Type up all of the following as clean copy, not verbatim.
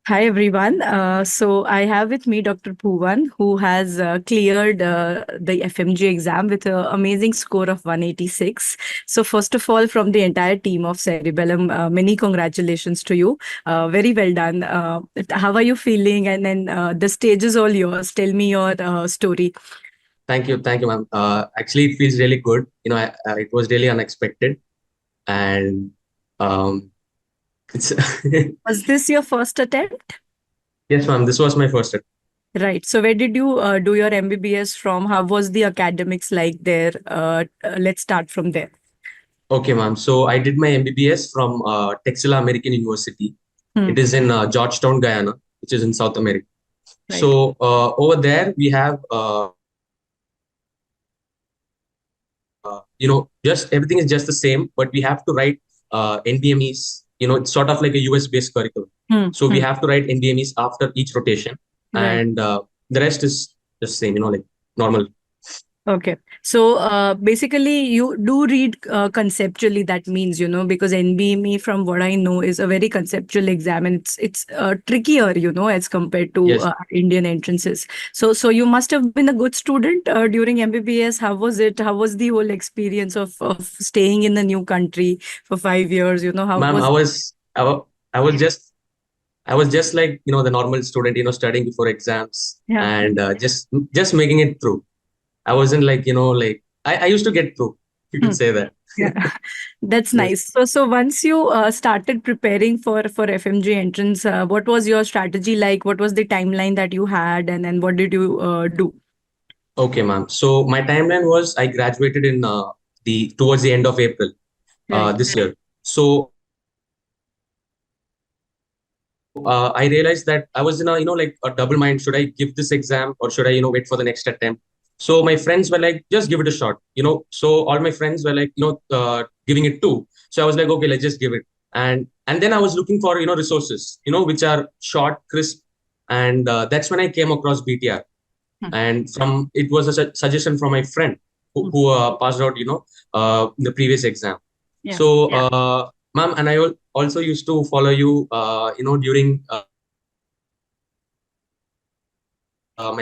Hi everyone. So I have with me Dr. Bhuvan, who has cleared the FMG exam with an amazing score of 186. So first of all, from the entire team of Cerebellum, many congratulations to you. Very well done. How are you feeling? And then the stage is all yours. Tell me your story. Thank you, ma'am. Actually, it feels really good. It was really unexpected, and um, it's Was this your first attempt? yes, ma'am. This was my first attempt. Right. So where did you do your MBBS from? How was the academics like there? Let's start from there. Okay, ma'am. So I did my MBBS from Texila American University. Hmm. It is in Georgetown, Guyana, which is in South America. Right. So over there we have just everything is just the same, but we have to write NBMEs. It's sort of like a US based curriculum. Hmm. So we Hmm. have to write NBMEs after each rotation, Right. and the rest is the same. Like normal. Okay. So basically, you do read conceptually. That means, because NBME, from what I know, is a very conceptual exam, and it's trickier, as compared to Yes. Indian entrances. So you must have been a good student during MBBS. How was it? How was the whole experience of staying in the new country for 5 years? How Ma'am, was? I was just like the normal student, studying before exams Yeah. and just making it through. I wasn't like like I used to get through. You could say that. Yeah, that's Yes. nice. So once you started preparing for FMG entrance, what was your strategy like? What was the timeline that you had, and then what did you do? Okay, ma'am. So my timeline was I graduated in the towards the end of April Right. this year. So I realized that I was in a like a double mind. Should I give this exam or should I wait for the next attempt? So my friends were like, just give it a shot. So all my friends were like giving it too. So I was like, okay, let's just give it. And then I was looking for resources which are short, crisp, and that's when I came across BTR. Hmm. And from it was a suggestion from my friend who passed out the previous exam. Yeah. So ma'am, and I also used to follow you during my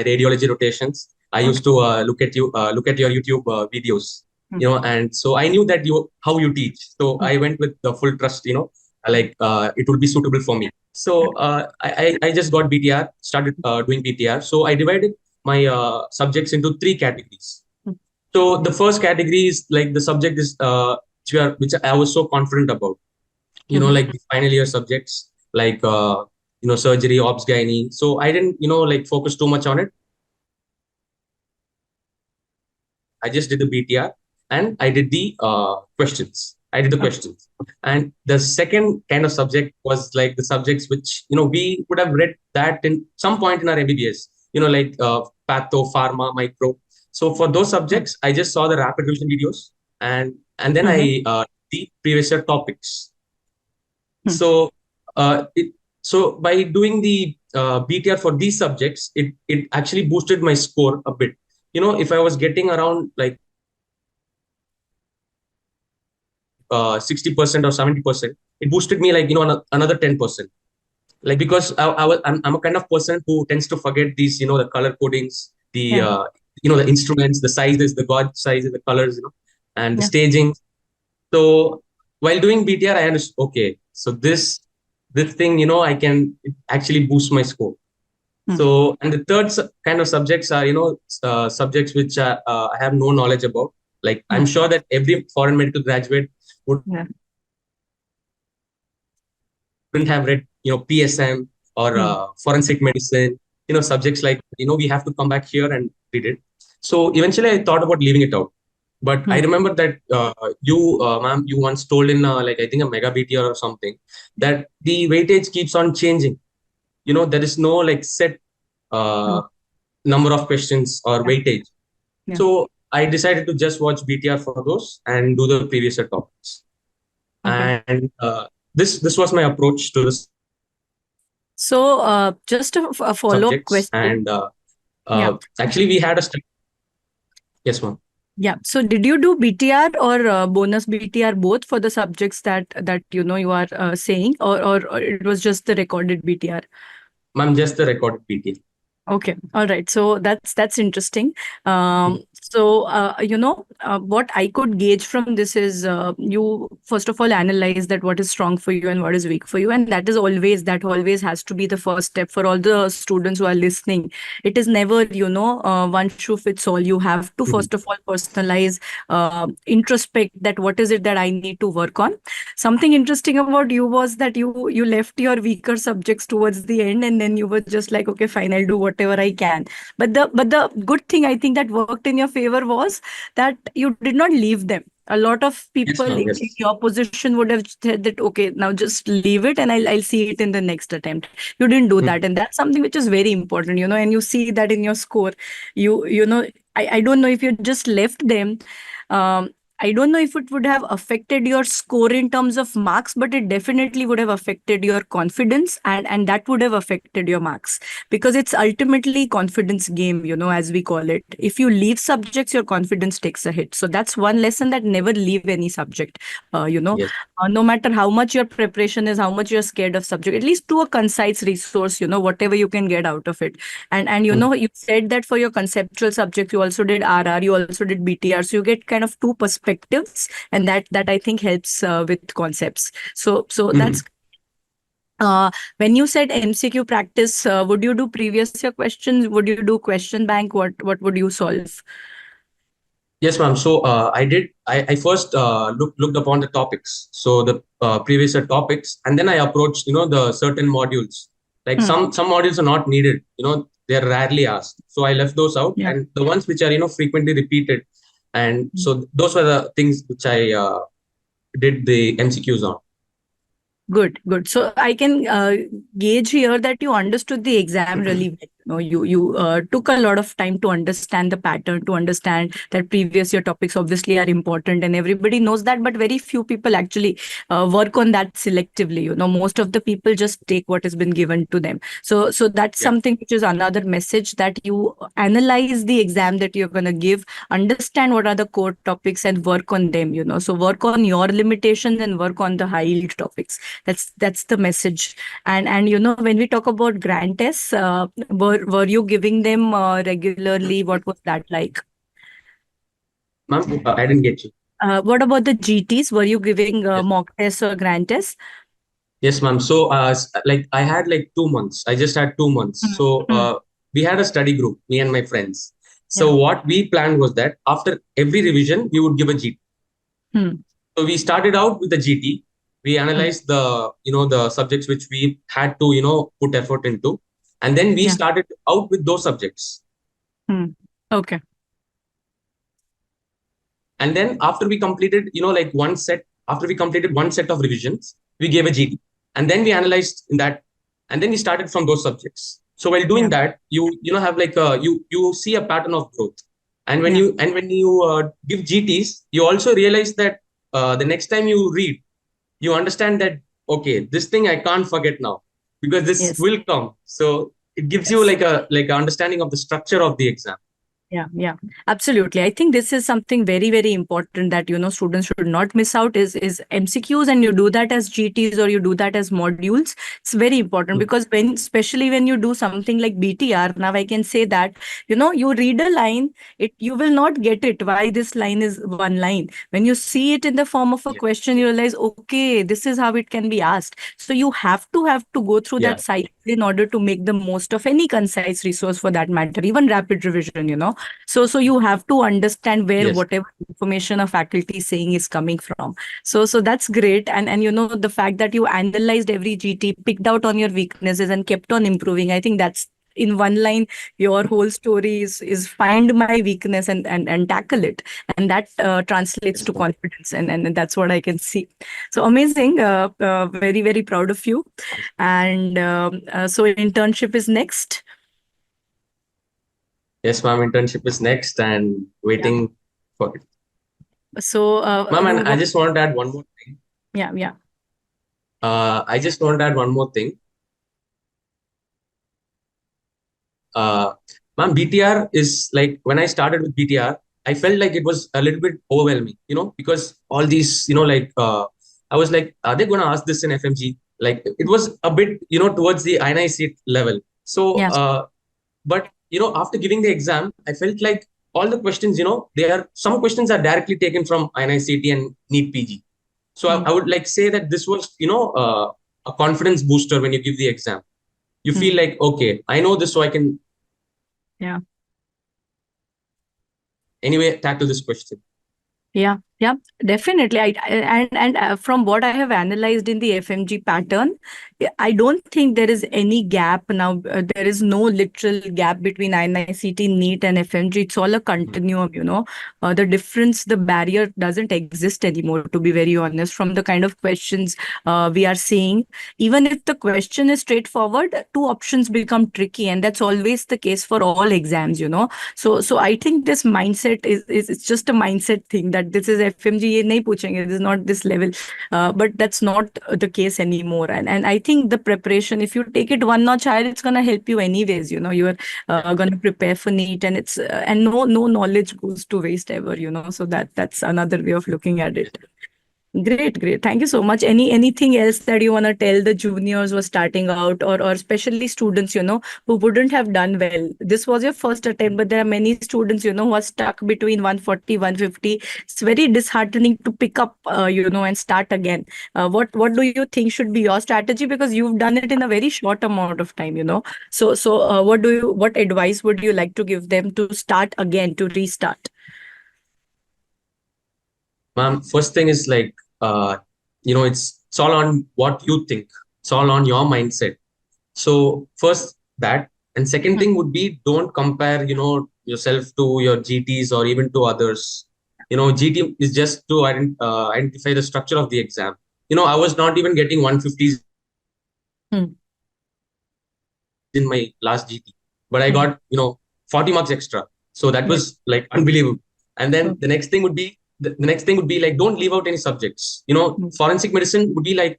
radiology rotations. I Okay. used to look at your YouTube videos, Hmm. and so I knew that you how you teach. So Hmm. I went with the full trust, like it would be suitable for me. So I just got BTR, started doing BTR. So I divided my subjects into three categories. Hmm. So the first category is like the subject is which I was so confident about. Mhm. Like the final year subjects like surgery, obs, gynae. So I didn't like focus too much on it. I just did the BTR and I did the questions. I did the Okay. questions. And the second kind of subject was like the subjects which, we would have read that in some point in our MBBS, like patho, pharma, micro. So for those Hmm. subjects, I just saw the rapid revision videos and then Mhm. I the previous year topics. Hmm. So so by doing the BTR for these subjects, it actually boosted my score a bit. If I was getting around like 60% or 70%, it boosted me like another 10%. Like because I'm a kind of person who tends to forget these the color codings, the Yeah. the instruments, the sizes, the gauge sizes, the colors, and the Yeah. staging. So while doing BTR, I understood, okay, so this thing, I can it actually boost my score. Hmm. So, and the third kind of subjects are, subjects which I have no knowledge about. Like Hmm. I'm sure that every foreign medical graduate Yeah. wouldn't have read, PSM or Hmm. forensic medicine, subjects like, we have to come back here and read it. So eventually I thought about leaving it out. But I Hmm. remember that ma'am, you once told in like I think a mega BTR or something that the weightage keeps on changing. There is no like set Hmm. uh, number of questions or Yeah. weightage. Yeah. So I decided to just watch BTR for those and do the previous year topics. Okay. And this was my approach to this So, just a follow-up subjects. question. And Yeah. actually, we had a study. Yes, ma'am. Yeah. So did you do BTR or bonus BTR both for the subjects that you are saying, or it was just the recorded BTR? Ma'am, just the recorded PT. Okay, all right. So that's interesting. What I could gauge from this is you first of all analyze that what is strong for you and what is weak for you, and that always has to be the first step for all the students who are listening. It is never one shoe fits all. You have to Mhm. first of all personalize, introspect that what is it that I need to work on. Something interesting about you was that you left your weaker subjects towards the end, and then you were just like, okay, fine, I'll do whatever I can. But the good thing I think that worked in your favor was that you did not leave them. A lot of Yes, people ma'am. in Yes. your position would have said that, okay, now just leave it and I'll see it in the next attempt. You didn't do that, Mhm. and that's something which is very important, and you see that in your score. I don't know if you just left them. um, I don't know if it would have affected your score in terms of marks, but it definitely would have affected your confidence, and that would have affected your marks, because it's ultimately confidence game, as we call it. If you leave subjects, your confidence takes a hit. So that's one lesson, that never leave any subject. Yes. No matter how much your preparation is, how much you're scared of subject, at least do a concise resource, whatever you can get out of it. And Mhm. you said that for your conceptual subject, you also did RR, you also did BTR, so you get kind of two perspectives, and that I think helps with concepts. So Mhm. that's when you said MCQ practice, would you do previous year questions? Would you do question bank? What would you solve? Yes, ma'am. So I did. I first looked upon the topics. So the previous year topics, and then I approached the certain modules. Like Hmm. some modules are not needed. They're rarely asked. So I left those out, Yeah. and the ones which are frequently repeated, and so those were the things which I did the MCQs on. Good, good. So I can gauge here that you understood the exam really well. You took a lot of time to understand the pattern, to understand that previous year topics obviously are important, and everybody knows that. But very few people actually work on that selectively. Most of the people just take what has been given to them. So that's Yeah. something which is another message, that you analyze the exam that you're going to give, understand what are the core topics, and work on them. So work on your limitations and work on the high yield topics. That's the message. And when we talk about grant tests, were you giving them regularly? What was that like? Ma'am, I didn't get you. What about the GTs? Were you giving Yes. mock tests or grant tests? Yes, ma'am. So, like I had like 2 months. I just had 2 months. Hmm. So, Hmm. we had a study group, me and my friends. Yeah. So, what we planned was that after every revision, we would give a GT. Hmm. So, we started out with the GT. We Hmm. analyzed the subjects which we had to, put effort into, and then we Yeah. started out with those subjects. Hmm. Okay. And then after we completed, after we completed one set of revisions, we gave a GT. And then we analyzed in that, and then we started from those subjects. So while doing Yeah. that, you have like you see a pattern of growth. And when Yeah. you give GTs, you also realize that the next time you read, you understand that okay, this thing I can't forget now because this Yes. will come. So it gives you Yes. like a understanding of the structure of the exam. Yeah, yeah, absolutely. I think this is something very, very important that students should not miss out, is MCQs, and you do that as GTs or you do that as modules. It's very important, Hmm. because especially when you do something like BTR, now I can say that you read a line, you will not get it why this line is one line. When you see it in the form of a Yeah. question, you realize, okay, this is how it can be asked. So you have to go through Yeah. that cycle in order to make the most of any concise resource, for that matter, even rapid revision. So you have to understand where Yes. whatever information a faculty is saying is coming from. So that's great. And the fact that you analyzed every GT, picked out on your weaknesses, and kept on improving, I think that's, in one line, your whole story is find my weakness and tackle it. And that translates Yes, to ma'am. confidence, and that's what I can see. So amazing. Very, very proud of you. And so internship is next. Yes, ma'am. Internship is next and Yeah. waiting for it. So Ma'am, and I just want to add one more thing. yeah, yeah. I just want to add one more thing. Ma'am, BTR is like when I started with BTR. I felt like it was a little bit overwhelming, because all these, I was like, are they going to ask this in FMG? Like it was a bit, towards the INIC level. So, Yeah. but, after giving the exam, I felt like all the questions, some questions are directly taken from INICT and NEET PG. So I would like say that this was, a confidence booster when you give the exam. You feel like, okay, I know this, so I can anyway tackle this question. Yeah, definitely. And from what I have analyzed in the FMG pattern, I don't think there is any gap now. There is no literal gap between INICT, NEET, and FMG. It's all a continuum. The difference, the barrier doesn't exist anymore, to be very honest, from the kind of questions we are seeing. Even if the question is straightforward, two options become tricky, and that's always the case for all exams. So I think this mindset is it's just a mindset thing that this is FMG, ये नहीं पूछेंगे, this is not this level, but that's not the case anymore. And I think the preparation, if you take it one notch higher, it's gonna help you anyways. You are gonna prepare for NEET, and it's and no knowledge goes to waste ever. So that's another way of looking at it. Great. Thank you so much. Anything else that you want to tell the juniors who are starting out, or especially students, who wouldn't have done well? This was your first attempt, but there are many students, who are stuck between 140, 150. It's very disheartening to pick up, and start again. What do you think should be your strategy? Because you've done it in a very short amount of time. So what advice would you like to give them to start again, to restart? Ma'am, first thing is like, it's all on what you think. It's all on your mindset. So first that, and second thing would be, don't compare, yourself to your GTs or even to others. GT is just to identify the structure of the exam. I was not even getting 150s in my last GT, but I got, 40 marks extra. So that was like unbelievable. And then the next thing would be, like, don't leave out any subjects. Forensic medicine would be like,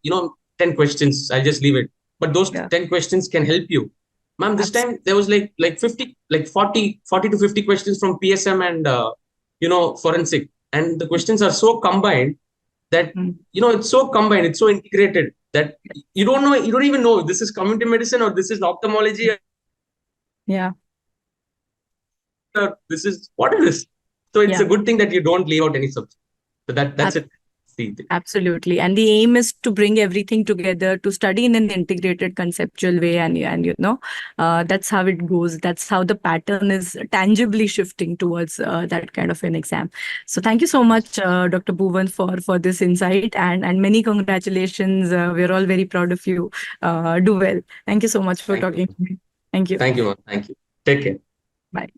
10 questions. I'll just leave it. But those 10 questions can help you. Ma'am, this time there was like 50, like 40 to 50 questions from PSM and, forensic. And the questions are so combined that, it's so combined, it's so integrated that you don't even know this is community medicine or this is ophthalmology. Yeah. This is, what is this? So it's a good thing that you don't leave out any subject. So that's it. Absolutely. And the aim is to bring everything together, to study in an integrated conceptual way. And that's how it goes. That's how the pattern is tangibly shifting towards that kind of an exam. So thank you so much, Dr. Bhuvan, for this insight, and many congratulations. We're all very proud of you. Do well. Thank you so much for talking to me. Thank you. Thank you, ma'am. Thank you. Take care. Bye.